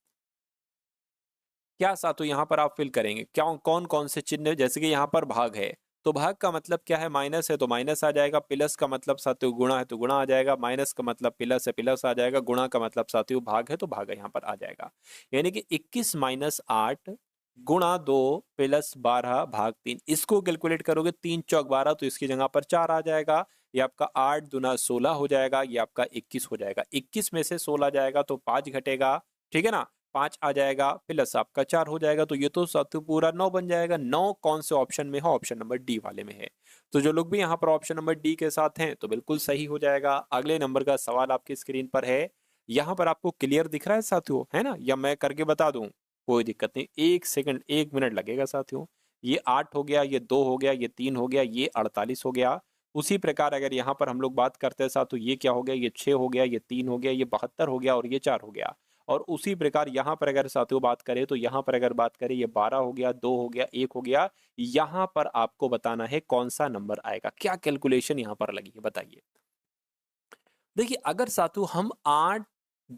क्या साथियों यहाँ पर आप फिल करेंगे? क्या कौन कौन से चिन्ह, जैसे कि यहाँ पर भाग है तो भाग का मतलब क्या है? माइनस है तो माइनस आ जाएगा। प्लस का मतलब साथियों गुणा है तो गुणा आ जाएगा। माइनस का मतलब प्लस है, प्लस आ जाएगा। गुणा का मतलब साथियों भाग है तो भाग यहाँ पर आ जाएगा। यानी कि 21 माइनस 8 गुणा 2 प्लस 12 भाग 3। इसको कैलकुलेट करोगे 3 चौक 12, तो इसकी जगह पर 4 आ जाएगा। ये आपका 8 दूना 16 हो जाएगा, ये आपका 21 हो जाएगा। 21 में से 16 जाएगा तो 5 घटेगा, ठीक है ना? 5 आ जाएगा प्लस आपका 4 हो जाएगा, तो ये तो साथियों पूरा 9 बन जाएगा। 9 कौन से ऑप्शन में है? ऑप्शन नंबर डी वाले में है। तो जो लोग भी यहाँ पर ऑप्शन नंबर डी के साथ हैं तो बिल्कुल सही हो जाएगा। अगले नंबर का सवाल आपकी स्क्रीन पर है। यहाँ पर आपको क्लियर दिख रहा है साथियों, है ना? या मैं करके बता दूं? कोई दिक्कत नहीं, 1 सेकंड 1 मिनट लगेगा साथियों। ये 8 हो गया, ये 2 हो गया, ये 3 हो गया, ये 48 हो गया। उसी प्रकार अगर यहाँ पर हम लोग बात करते हैं साथियों, ये क्या हो गया? ये 6 हो गया, ये 3 हो गया, ये 72 हो गया और ये 4 हो गया। और उसी प्रकार यहाँ पर अगर साथियों बात करें तो यहाँ पर अगर बात करें, ये 12 हो गया, 2 हो गया, 1 हो गया। यहाँ पर आपको बताना है कौन सा नंबर आएगा। क्या कैलकुलेशन यहाँ पर लगी है बताइए। देखिए, अगर साथियों हम 8,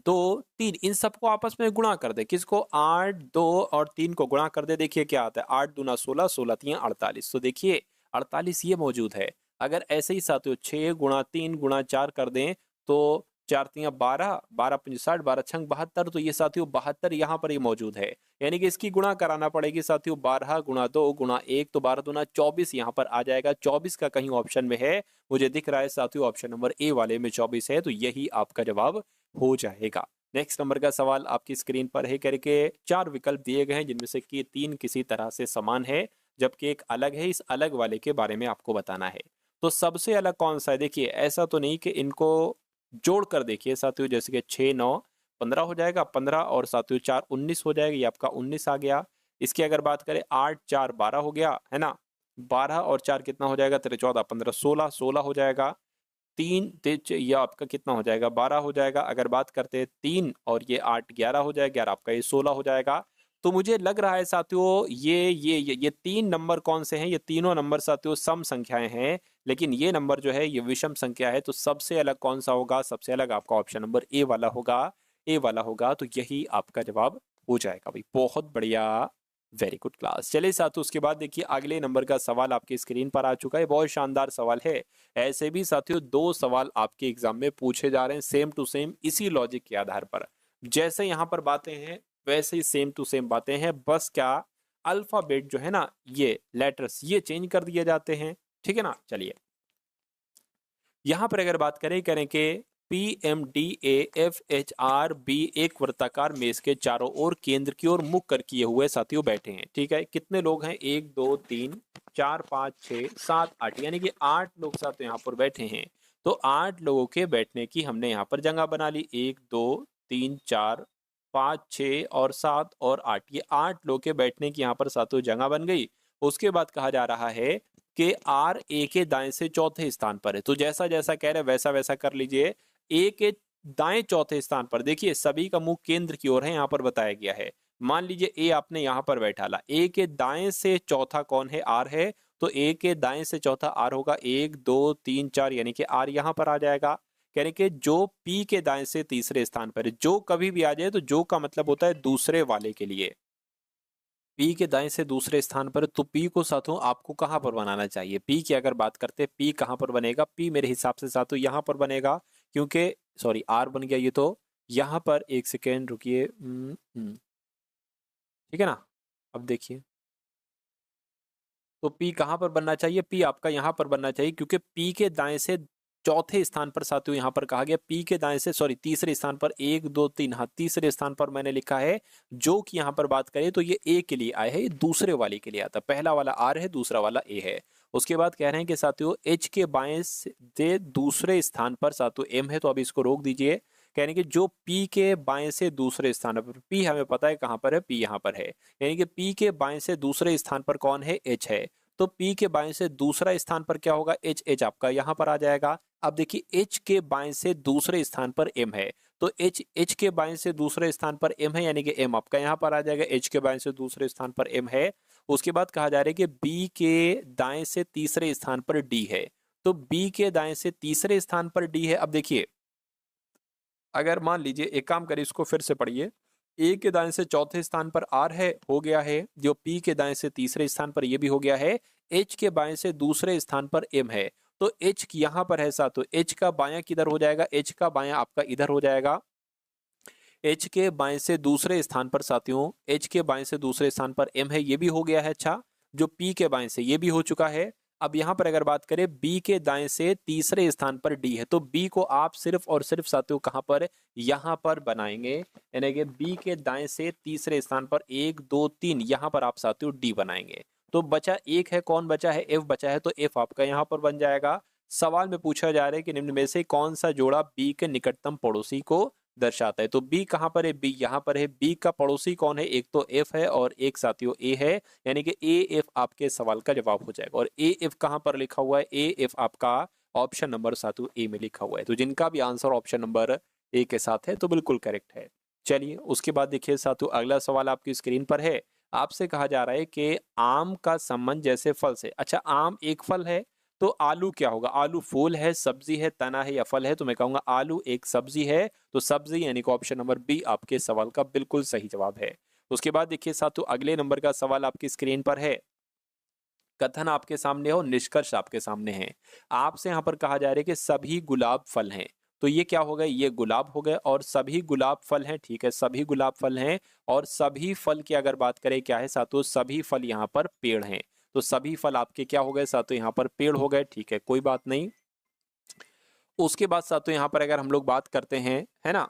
2, 3 इन सबको आपस में गुणा कर दे, किसको? 8, 2 और 3 को गुणा कर दे, देखिए क्या आता है? 8 दूना 16, 16 तियां 48। तो देखिए 48 ये मौजूद है। अगर ऐसे ही साथियों 6 गुणा 3 गुणा 4 कर दें तो 4 तियां 12, 12 पंजे 60, 12 छंग 72, तो ये साथियों 72 यहाँ पर ही मौजूद है। यानी कि इसकी गुणा कराना पड़ेगी साथियों। 12 गुणा 2 गुणा 1, तो 12 दूना 24 यहाँ पर आ जाएगा। 24 का कहीं ऑप्शन में है? मुझे दिख रहा है साथियों ऑप्शन नंबर ए वाले में 24 है, तो यही आपका जवाब हो जाएगा। नेक्स्ट नंबर का सवाल आपकी स्क्रीन पर है करके 4 विकल्प दिए गए हैं जिनमें से कि 3 किसी तरह से समान है जबकि एक अलग है। इस अलग वाले के बारे में आपको बताना है। तो सबसे अलग कौन सा है? देखिए, ऐसा तो नहीं कि इनको जोड़ कर देखिए साथियों, जैसे कि 6 9 15 हो जाएगा, 15 और साथियों 4 19 हो जाएगा, ये आपका 19 आ गया। इसकी अगर बात करें 8 4 12 हो गया, है ना? 12 और 4 कितना हो जाएगा? तेरे 14 15 16 16 हो जाएगा। 3 ये आपका कितना हो जाएगा? 12 हो जाएगा। अगर बात करते हैं 3 और ये 8 11 हो जाएगा, 11 आपका ये 16 हो जाएगा। तो मुझे लग रहा है साथियों ये 3 नंबर कौन से हैं? ये तीनों नंबर साथियों सम संख्याएं हैं, लेकिन ये नंबर जो है ये विषम संख्या है। तो सबसे अलग कौन सा होगा? सबसे अलग आपका ऑप्शन नंबर ए वाला होगा। ए वाला होगा, तो यही आपका जवाब हो जाएगा भाई। बहुत बढ़िया, वेरी गुड क्लास। चलिए साथियों, उसके बाद देखिए अगले नंबर का सवाल आपकी स्क्रीन पर आ चुका है। बहुत शानदार सवाल है। ऐसे भी साथियों 2 सवाल आपके एग्जाम में पूछे जा रहे हैं सेम टू सेम इसी लॉजिक के आधार पर। जैसे यहाँ पर बातें हैं वैसे ही सेम टू सेम बातें हैं, बस क्या अल्फाबेट जो है ना, ये लेटर्स ये चेंज कर दिए जाते हैं, ठीक है ना? चलिए, यहाँ पर अगर बात करें कि PMDAFHRB एक वर्ताकार मेज के चारों ओर केंद्र की ओर मुख कर किए हुए साथियों बैठे हैं। ठीक है, कितने लोग हैं? 1 2 3 4 5 6 7 8, यानी कि 8 लोग साथियों यहाँ पर बैठे हैं। तो 8 लोगों के बैठने की हमने यहाँ पर जगह बना ली। 1 2 3 4 5 6 और 7 और 8, ये 8 लोग के बैठने की यहाँ पर साथियों जगह बन गई। उसके बाद कहा जा रहा है कि आर ए के दाएं से चौथे स्थान पर है। तो जैसा जैसा कह रहे हैं वैसा वैसा कर लीजिए। ए के दाएं चौथे स्थान पर, देखिए सभी का मुंह केंद्र की ओर है, यहाँ पर बताया गया है। मान लीजिए ए आपने यहाँ पर बैठा ला, ए के दाएं से चौथा कौन है? आर है। तो ए के दाएं से चौथा आर होगा। 1 2 3 4, यानी कि आर यहाँ पर आ जाएगा। यानी कि जो पी के दाएं से तीसरे स्थान पर है, जो कभी भी आ जाए तो जो का मतलब होता है दूसरे वाले के लिए। पी के दाएं से दूसरे स्थान पर, तो पी को साथों आपको कहां पर बनाना चाहिए? पी की अगर बात करते हैं, पी कहां पर बनेगा? पी मेरे हिसाब से साथों यहां पर बनेगा, क्योंकि सॉरी आर बन गया ये। तो यहां पर एक सेकेंड रुकिए। ठीक है ना। अब देखिए, तो पी कहां पर बनना चाहिए? पी आपका यहां पर बनना चाहिए, क्योंकि पी के दाएं से चौथे स्थान पर साथियों यहां पर कहा गया, पी के दाएं से सॉरी तीसरे स्थान पर 1 2 3, हाँ तीसरे स्थान पर मैंने लिखा है। जो कि यहां पर बात करें तो ये ए के लिए आए है, ये दूसरे वाले के लिए आता है। पहला वाला आर है, दूसरा वाला ए है। उसके बाद कह रहे हैं कि साथियों एच के बाएं से दूसरे स्थान पर साथियों एम है, तो अब इसको रोक दीजिए। यानी कि जो पी के बाएं से दूसरे स्थान पर, पी हमें पता है कहां पर है, पी यहां पर है। यानी कि पी के बाएं से दूसरे स्थान पर कौन है? एच है। तो पी के बाएं से दूसरा स्थान पर क्या होगा? एच। एच आपका यहां पर आ जाएगा। अब देखिए एच के बाएं से दूसरे स्थान पर एम है, तो एच के बाएं से दूसरे स्थान पर एम है, यानी कि एम आपका यहां पर आ जाएगा। एच के बाएं से दूसरे स्थान पर एम है। उसके बाद कहा जा रहा है कि बी के दाएं से तीसरे स्थान पर डी है, तो बी के दाएं से तीसरे स्थान पर डी है। अब देखिए, अगर मान लीजिए एक काम करिए, इसको फिर से पढ़िए। ए के दाएं से चौथे स्थान पर आर है, हो गया है। जो पी के दाएं से तीसरे स्थान पर, ये भी हो गया है। एच के बाएं से दूसरे स्थान पर एम है, तो एच यहां पर है साथ, तो एच का बायां किधर हो जाएगा? एच का बायां आपका इधर हो जाएगा। एच के बाएं से दूसरे स्थान पर साथियों, एच के बाएं से दूसरे स्थान पर एम है, ये भी हो गया है। अच्छा, जो पी के बाएं से, ये भी हो चुका है। अब यहां पर अगर बात करें बी के दाएं से तीसरे स्थान पर डी है, तो बी को आप सिर्फ और सिर्फ साथियों कहां पर? यहां पर बनाएंगे। यानी कि बी के दाएं से तीसरे स्थान पर 1 2 3, यहां पर आप साथियों डी बनाएंगे। तो बचा एक है, कौन बचा है? एफ बचा है, तो एफ आपका यहां पर बन जाएगा। सवाल में पूछा जा रहा है कि निम्न में से कौन सा जोड़ा बी के निकटतम पड़ोसी को दर्शाता है? तो बी कहां पर है? बी यहां पर है। बी का पड़ोसी कौन है? एक तो एफ है और एक साथियों ए है, यानी कि ए एफ आपके सवाल का जवाब हो जाएगा। और ए एफ कहां पर लिखा हुआ है? ए एफ आपका ऑप्शन नंबर साथियों ए में लिखा हुआ है। तो जिनका भी आंसर ऑप्शन नंबर ए के साथ है तो बिल्कुल करेक्ट है। चलिए उसके बाद देखिए साथियों, अगला सवाल आपकी स्क्रीन पर है। आपसे कहा जा रहा है कि आम का संबंध जैसे फल से। अच्छा, आम एक फल है, तो आलू क्या होगा? आलू फूल है, सब्जी है, तना है या फल है? तो मैं कहूंगा आलू एक सब्जी है, तो सब्जी यानी कि ऑप्शन नंबर बी आपके सवाल का बिल्कुल सही जवाब है। उसके बाद देखिए साथियों, अगले नंबर का सवाल आपकी स्क्रीन पर है। कथन आपके सामने हो, निष्कर्ष आपके सामने है। आपसे यहाँ पर कहा जा रहा है कि सभी गुलाब फल हैं, तो ये क्या हो गए? ये गुलाब हो गए, और सभी गुलाब फल हैं। ठीक है, सभी गुलाब फल हैं, और सभी फल की अगर बात करें क्या है साथियों? सभी फल यहाँ पर पेड़ हैं। तो सभी फल आपके क्या हो गए साथियों? यहाँ पर पेड़ हो गए। ठीक है, कोई बात नहीं। उसके बाद साथियों यहाँ पर अगर हम लोग बात करते हैं, है ना,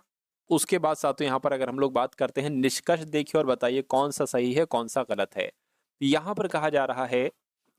उसके बाद साथियों यहाँ पर अगर हम लोग बात करते हैं, निष्कर्ष देखिए और बताइए कौन सा सही है कौन सा गलत है। यहाँ पर कहा जा रहा है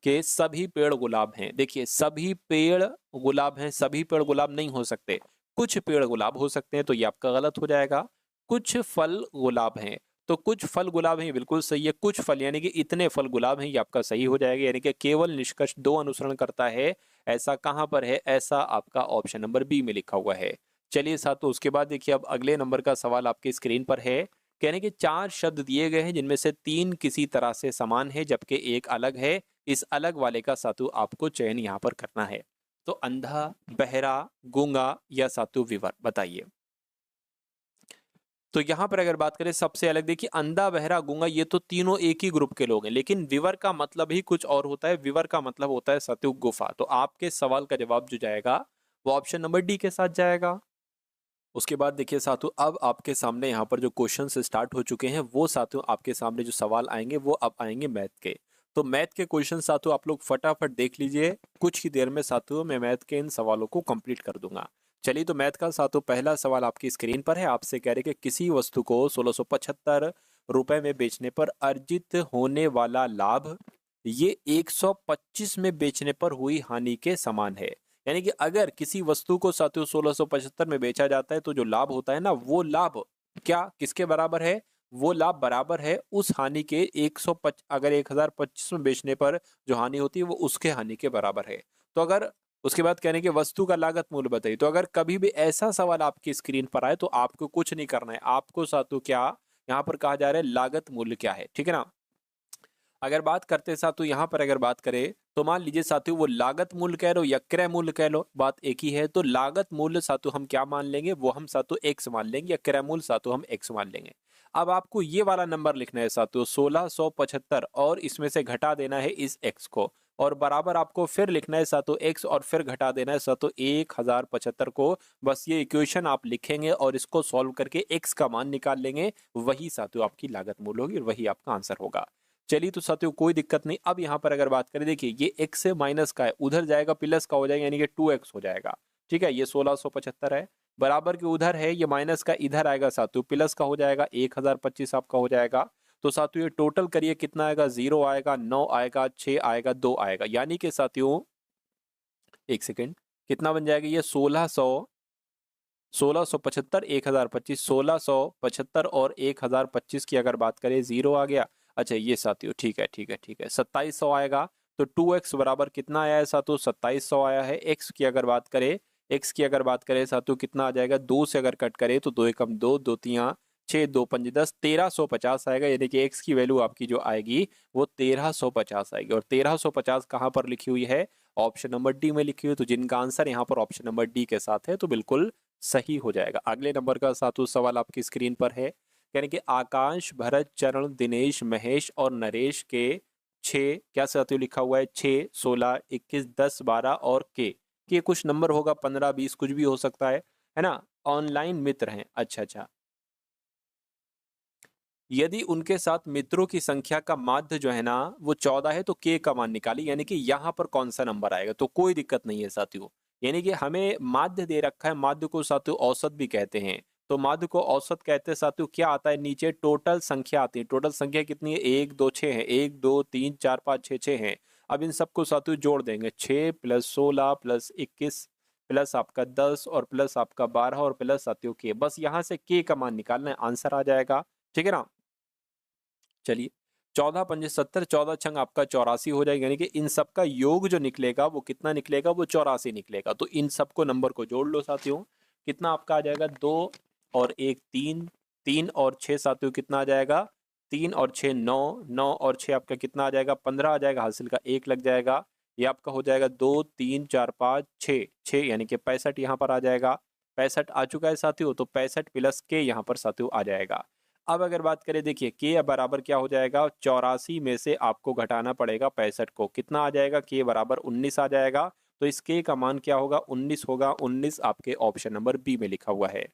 कि सभी पेड़ गुलाब हैं। देखिए सभी पेड़ गुलाब हैं, सभी पेड़ गुलाब नहीं हो सकते, कुछ पेड़ गुलाब हो सकते हैं, तो ये आपका गलत हो जाएगा। कुछ फल गुलाब हैं, तो कुछ फल गुलाब हैं, बिल्कुल सही है। कुछ फल यानी कि इतने फल गुलाब हैं, ये आपका सही हो जाएगा। यानी कि केवल निष्कर्ष दो अनुसरण करता है, ऐसा कहां पर है? ऐसा आपका ऑप्शन नंबर बी में लिखा हुआ है। चलिए साथियों, उसके बाद देखिए अब अगले नंबर का सवाल आपकी स्क्रीन पर है। कहने के 4 शब्द दिए गए हैं, जिनमें से 3 किसी तरह से समान है जबकि एक अलग है। इस अलग वाले का सातु आपको चयन यहाँ पर करना है। तो अंधा, बहरा, गूंगा या सातु विवर, बताइए। तो यहां पर अगर बात करें सबसे अलग, देखिए अंधा, बहरा, गूंगा ये तो तीनों एक ही ग्रुप के लोग हैं, लेकिन विवर का मतलब ही कुछ और होता है। विवर का मतलब होता है सतयुग गुफा। तो आपके सवाल का जवाब जो जाएगा वो ऑप्शन नंबर डी के साथ जाएगा। उसके बाद देखिए साथियों, अब आपके सामने यहाँ पर जो क्वेश्चंस स्टार्ट हो चुके हैं, वो साथियों आपके सामने जो सवाल आएंगे वो अब आएंगे मैथ के। तो मैथ के क्वेश्चन साथियों आप लोग फटाफट देख लीजिए, कुछ ही देर में साथियों मैं मैथ के इन सवालों को कंप्लीट कर दूंगा। चलिए तो मैथ का सातों पहला सवाल आपकी स्क्रीन पर है। आपसे कह रहे कि किसी वस्तु को 1675 रुपए में बेचने पर अर्जित होने वाला लाभ ये 125 में बेचने पर हुई हानि के समान है। यानी कि अगर किसी वस्तु को साथियों 1675 में बेचा जाता है तो जो लाभ होता है ना, वो लाभ क्या किसके बराबर है? वो लाभ बराबर है उस हानि के 125, अगर 1025 में बेचने पर जो हानि होती है वो उसके हानि के बराबर है। तो अगर उसके बाद कहने की वस्तु का लागत मूल्य बताइए। तो अगर कभी भी ऐसा सवाल आपकी स्क्रीन पर आए तो आपको कुछ नहीं करना है, आपको सातु क्या यहाँ पर कहा जा रहा है, लागत मूल्य क्या है, ठीक है ना। अगर बात करते सातु यहाँ पर अगर बात करें तो मान लीजिए सातु वो लागत मूल्य कह लो या क्रय मूल्य कह लो, बात एक ही है। तो लागत मूल्य सातु हम क्या मान लेंगे, वो हम सातु एक्स मान लेंगे, या क्रय मूल्य सातु हम एक्स मान लेंगे। अब आपको ये वाला नंबर लिखना है सातु 1675 और इसमें से घटा देना है इस एक्स को, और बराबर आपको फिर लिखना है सातु एक्स और फिर घटा देना है सातु 1075 को। बस ये इक्वेशन आप लिखेंगे और इसको सॉल्व करके एक्स का मान निकाल लेंगे, वही सातु आपकी लागत मूल्य होगी और वही आपका आंसर होगा। चलिए तो साथियों कोई दिक्कत नहीं। अब यहाँ पर अगर बात करें, देखिए ये x से माइनस का है, उधर जाएगा प्लस का हो जाएगा, यानी कि 2x हो जाएगा। ठीक है, ये 1675 है, बराबर के उधर है, ये माइनस का इधर आएगा साथियों, प्लस का हो जाएगा 1025 आपका हो जाएगा। तो साथियों ये टोटल करिए कितना आएगा, 0 आएगा, 9 आएगा, 6 आएगा, 2 आएगा, यानी कि साथियों एक सेकेंड कितना बन जाएगा ये 1675 1025, 1675 और 1025 की अगर बात करें 0 आ गया। अच्छा ये साथियों ठीक है ठीक है ठीक है, 2700 आएगा। तो 2x बराबर कितना आया है साथियों, 2700 आया है। x की अगर बात करें, x की अगर बात करें साथियों कितना आ जाएगा, 2 से अगर कट करें तो 2 एकम 2, 2 तियां 6, 2 पंजे 10, 1350 आएगा। यानी कि x की वैल्यू आपकी जो आएगी वो 1350 आएगी। और 1350 कहाँ पर लिखी हुई है, ऑप्शन नंबर डी में लिखी हुई। तो जिनका आंसर यहाँ पर ऑप्शन नंबर डी के साथ है तो बिल्कुल सही हो जाएगा। अगले नंबर का सातवां सवाल आपकी स्क्रीन पर है, यानी कि आकाश, भरत, चरण, दिनेश, महेश और नरेश के 6 क्या साथियों लिखा हुआ है, 6, 16, 21, 10, 12 और के कुछ नंबर होगा, 15, 20 कुछ भी हो सकता है ना, ऑनलाइन मित्र हैं। अच्छा अच्छा, यदि उनके साथ मित्रों की संख्या का माध्य जो है ना वो 14 है तो के का मान निकाली, यानी कि यहाँ पर कौन सा नंबर आएगा। तो कोई दिक्कत नहीं है साथियों, यानी कि हमें माध्य दे रखा है, माध्य को साथियों औसत भी कहते हैं। तो माध्य को औसत कहते हैं साथियों, क्या आता है नीचे टोटल संख्या आती है। टोटल संख्या कितनी है, 1 2 6 है, 1 2 3 4 5 6 6 है। अब इन सबको साथियों जोड़ देंगे, 6 प्लस 16 प्लस 21 प्लस आपका 10 और प्लस आपका 12 और प्लस साथियों के, बस यहाँ से के का मान निकालना है, आंसर आ जाएगा। ठीक है ना। चलिए 14 पंजे 70, 14 छंग आपका 84 हो जाएगा, यानी कि इन सब का योग जो निकलेगा वो कितना निकलेगा, वो 84 निकलेगा। तो इन सबको नंबर को जोड़ लो साथियों, कितना आपका आ जाएगा, 2 और 1 3, 3 और 6 साथियों कितना आ जाएगा, 3 और 6 9, 9 और 6 आपका कितना आ जाएगा, 15 आ जाएगा, हासिल का 1 लग जाएगा। ये आपका हो जाएगा 2 3 4 5 6 6, यानी कि 65 यहाँ पर आ जाएगा। 65 आ चुका है साथियों, तो 65 प्लस के यहाँ पर साथियों आ जाएगा। अब अगर बात करें, देखिए के बराबर क्या हो जाएगा, 84 में से आपको घटाना पड़ेगा 65 को, कितना आ जाएगा, के बराबर 19 आ जाएगा। तो इस के का मान क्या होगा, 19 होगा। 19 आपके ऑप्शन नंबर बी में लिखा हुआ है।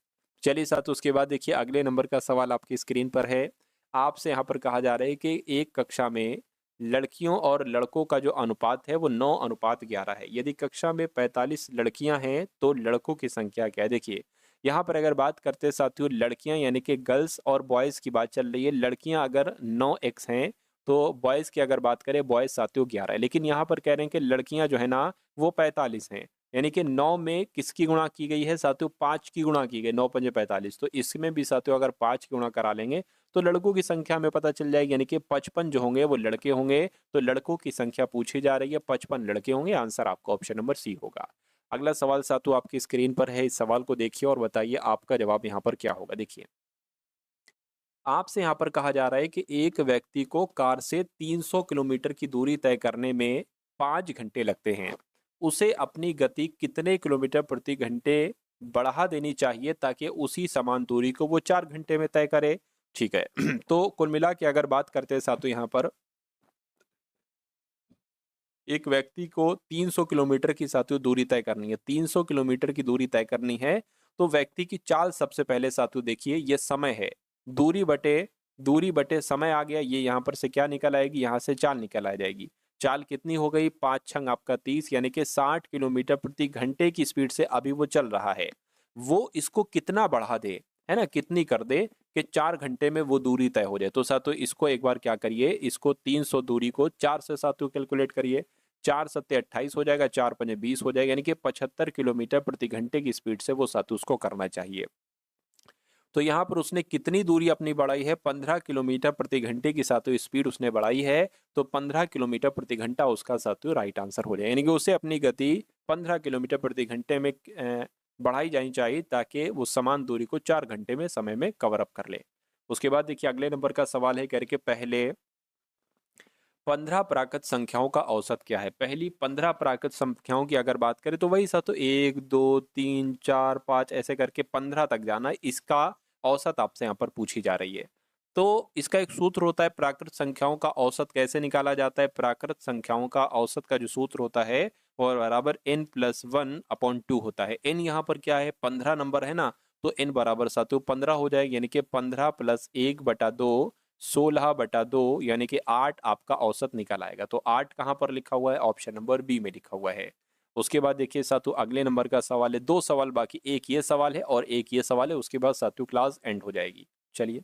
चलिए साथ उसके बाद देखिए अगले नंबर का सवाल आपकी स्क्रीन पर है। आपसे यहाँ पर कहा जा रहा है कि एक कक्षा में लड़कियों और लड़कों का जो अनुपात है वो 9:11 है। यदि कक्षा में 45 लड़कियां हैं तो लड़कों की संख्या क्या है। देखिए यहाँ पर अगर बात करते हैं साथियों लड़कियां यानी कि गर्ल्स और बॉयज़ की बात चल रही है। लड़कियां अगर 9x हैं तो बॉयज़ की अगर बात करें, बॉयज़ साथियों 11 है। लेकिन यहाँ पर कह रहे हैं कि लड़कियां जो है ना वो 45 हैं, यानी कि 9 में किसकी गुणा की गई है साथियों, 5 की गुणा की गई, 9 पंजे 45। तो इसमें भी साथियों अगर 5 की गुणा करा लेंगे तो लड़कों की संख्या में पता चल जाएगी, यानी कि 55 जो होंगे वो लड़के होंगे। तो लड़कों की संख्या पूछी जा रही है, 55 लड़के होंगे। आंसर आपका ऑप्शन नंबर सी होगा। अगला सवाल सातु आपकी स्क्रीन पर है, इस सवाल को देखिए और बताइए आपका जवाब यहाँ पर क्या होगा। देखिए आपसे यहाँ पर कहा जा रहा है कि एक व्यक्ति को कार से 300 किलोमीटर की दूरी तय करने में 5 घंटे लगते हैं। उसे अपनी गति कितने किलोमीटर प्रति घंटे बढ़ा देनी चाहिए ताकि उसी समान दूरी को वो 4 घंटे में तय करे। ठीक है तो कुल मिला के अगर बात करते हैं सातु यहाँ पर एक व्यक्ति को 300 किलोमीटर की साथियों दूरी तय करनी है, 300 किलोमीटर की दूरी तय करनी है। तो व्यक्ति की चाल सबसे पहले साथियों देखिए, ये समय है, दूरी बटे समय आ गया, ये यहाँ पर से क्या निकल आएगी, यहाँ से चाल निकल आ जाएगी। चाल कितनी हो गई, 5 छंग आपका 30, यानी कि 60 किलोमीटर प्रति घंटे की स्पीड से अभी वो चल रहा है। वो इसको कितना बढ़ा दे, है ना, कितनी कर दे कि 4 घंटे में वो दूरी तय हो जाए। तो साथियों इसको एक बार क्या करिए, इसको 300 दूरी को 4 से साथियों कैलकुलेट करिए। 4 सत्ते 28 हो जाएगा, 4 पंजे 20 हो जाएगा, यानी कि 75 किलोमीटर प्रति घंटे की स्पीड से वो साथियों उसको करना चाहिए। तो यहाँ पर उसने कितनी दूरी अपनी बढ़ाई है, 15 किलोमीटर प्रति घंटे की साथियों स्पीड उसने बढ़ाई है। तो 15 किलोमीटर प्रति घंटा उसका साथियों राइट आंसर हो जाए, यानी कि उसे अपनी गति 15 किलोमीटर प्रति घंटे में बढ़ाई जानी चाहिए ताकि वो समान दूरी को 4 घंटे में समय में कवर अप कर ले। उसके बाद देखिए अगले नंबर का सवाल है, कह रहे कि पहले 15 प्राकृत संख्याओं का औसत क्या है। पहली 15 प्राकृत संख्याओं की अगर बात करें तो वही साथियों 1 2 3 4 5 ऐसे करके 15 तक जाना है, इसका औसत आपसे यहाँ पर पूछी जा रही है। तो इसका एक सूत्र होता है, प्राकृत संख्याओं का औसत कैसे निकाला जाता है। प्राकृत संख्याओं का औसत का जो सूत्र होता है वो बराबर n+1/2 होता है। n यहाँ पर क्या है, 15 नंबर है ना, तो n बराबर साथियों 15 हो जाएगा, यानी कि 15 + 1/2 16/2, यानी कि 8 आपका औसत निकल आएगा। तो 8 कहाँ पर लिखा हुआ है, ऑप्शन नंबर बी में लिखा हुआ है। उसके बाद देखिए साथियों अगले नंबर का सवाल है, 2 सवाल बाकी, एक ये सवाल है और एक ये सवाल है, उसके बाद साथियों क्लास एंड हो जाएगी। चलिए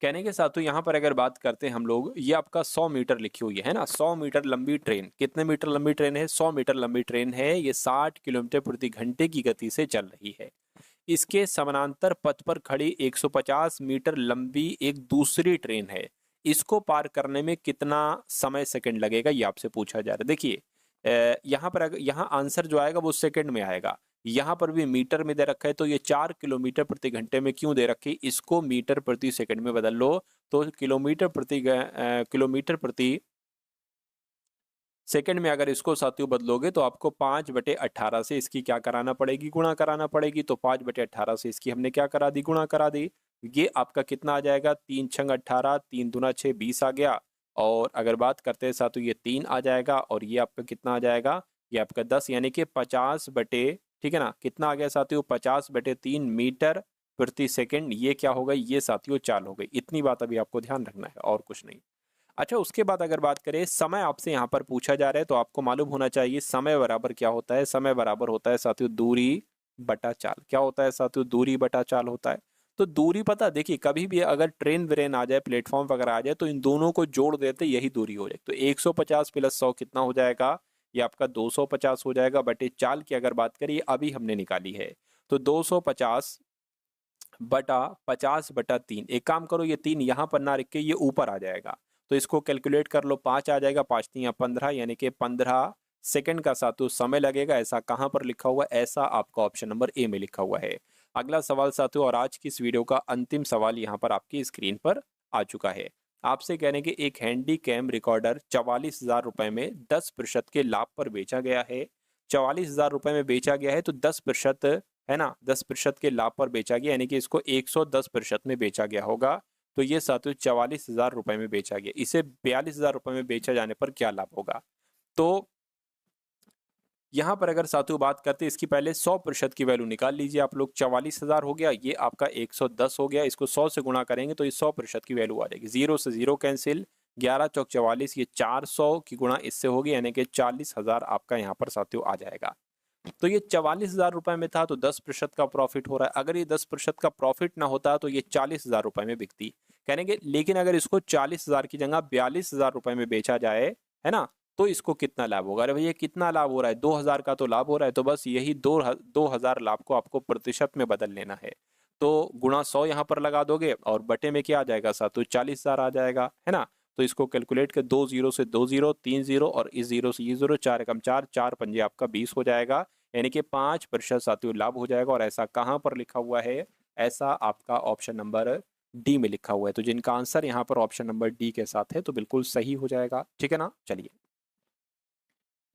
कहने के साथियों यहाँ पर अगर बात करते हैं हम लोग, ये आपका 100 मीटर लिखी हुई है ना, 100 मीटर लंबी ट्रेन, कितने मीटर लंबी ट्रेन है, 100 मीटर लंबी ट्रेन है। ये 60 किलोमीटर प्रति घंटे की गति से चल रही है। इसके समानांतर पथ पर खड़ी 150 मीटर लंबी एक दूसरी ट्रेन है। इसको पार करने में कितना समय सेकंड लगेगा, ये आपसे पूछा जा रहा है। देखिए यहाँ पर यहाँ आंसर जो आएगा वो सेकंड में आएगा। यहाँ पर भी मीटर में दे रखा है, तो ये 4 किलोमीटर प्रति घंटे में क्यों दे रखी, इसको मीटर प्रति सेकंड में बदल लो तो किलोमीटर प्रति सेकंड में अगर इसको साथियों बदलोगे तो आपको 5/18 से इसकी क्या कराना पड़ेगी, गुणा कराना पड़ेगी। तो 5/18 से इसकी हमने क्या करा दी, गुणा करा दी। ये आपका कितना आ जाएगा, 3 छंग 18, 3 दूना 6, 20 आ गया। और अगर बात करते हैं साथियों ये 3 आ जाएगा और ये आपका कितना आ जाएगा, ये आपका 10, यानी कि 50 बटे, ठीक है ना, कितना आ गया साथियों, 50/3 मीटर प्रति सेकंड। ये क्या हो गई, ये साथियों चाल हो गई। इतनी बात अभी आपको ध्यान रखना है और कुछ नहीं। अच्छा उसके बाद अगर बात करें समय आपसे यहाँ पर पूछा जा रहा है, तो आपको मालूम होना चाहिए समय बराबर क्या होता है। समय बराबर होता है साथियों दूरी बटा चाल। क्या होता है साथियों, दूरी बटा चाल होता है। तो दूरी पता देखिए, कभी भी अगर ट्रेन व्रेन आ जाए, प्लेटफॉर्म वगैरह आ जाए, तो इन दोनों को जोड़ देते यही दूरी हो जाए। तो 150 + 100 कितना हो जाएगा, ये आपका 250 हो जाएगा। बटे चाल की अगर बात करिए अभी हमने निकाली है, तो 250 बटा 50/3। एक काम करो, ये 3 यहाँ पर ना रख के ये ऊपर आ जाएगा, तो इसको कैलकुलेट कर लो, 5 आ जाएगा, 5 3 15, यानी कि 15 सेकंड का साथियों समय लगेगा। ऐसा कहाँ पर लिखा हुआ है, ऐसा आपका ऑप्शन नंबर ए में लिखा हुआ है। अगला सवाल साथियों, और आज की इस वीडियो का अंतिम सवाल यहाँ पर आपकी स्क्रीन पर आ चुका है। आपसे कहने के एक हैंडी कैम रिकॉर्डर 44,000 रुपए में 10% के लाभ पर बेचा गया है। 44,000 रुपए में बेचा गया है, तो 10%, है ना, 10% के लाभ पर बेचा गया, यानी कि इसको 110% में बेचा गया होगा। तो ये साथियों 44,000 रुपए में बेचा गया, इसे 42,000 रुपए में बेचा जाने पर क्या लाभ होगा। तो यहाँ पर अगर साथियों बात करते हैं, इसकी पहले 100% की वैल्यू निकाल लीजिए आप लोग। 44,000 हो गया, ये आपका 110 हो गया, इसको 100 से गुणा करेंगे तो ये 100% की वैल्यू आ जाएगी। 0 से 0 कैंसिल, 11 चौक 44, ये 400 की गुणा इससे होगी, यानी कि 40,000 आपका यहाँ पर साथियों आ जाएगा। तो ये 44,000 रुपए में था, तो 10% का प्रॉफिट हो रहा है। अगर ये 10% का प्रॉफिट ना होता तो ये 40,000 रुपए में बिकती, कहेंगे। लेकिन अगर इसको 40,000 की जगह 42,000 रुपए में बेचा जाए, है ना, तो इसको कितना लाभ होगा। अरे भैया कितना लाभ हो रहा है, 2,000 का तो लाभ हो रहा है। तो बस यही 2,000 लाभ को आपको प्रतिशत में बदल लेना है। तो गुणा 100 यहाँ पर लगा दोगे और बटे में क्या आ जाएगा साथियों, 40,000 आ जाएगा, है ना। तो इसको कैलकुलेट कर, 2 0 से 2 0, 3 0 और इस 0 से ये 0, 4 एकम 4, 4 पंजे आपका 20 हो जाएगा, यानी कि 5% साथियों लाभ हो जाएगा। और ऐसा कहाँ पर लिखा हुआ है, ऐसा आपका ऑप्शन नंबर डी में लिखा हुआ है। तो जिनका आंसर यहाँ पर ऑप्शन नंबर डी के साथ है तो बिल्कुल सही हो जाएगा, ठीक है ना। चलिए,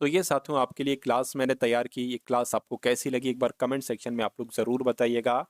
तो ये साथियों आपके लिए क्लास मैंने तैयार की। ये क्लास आपको कैसी लगी एक बार कमेंट सेक्शन में आप लोग ज़रूर बताइएगा।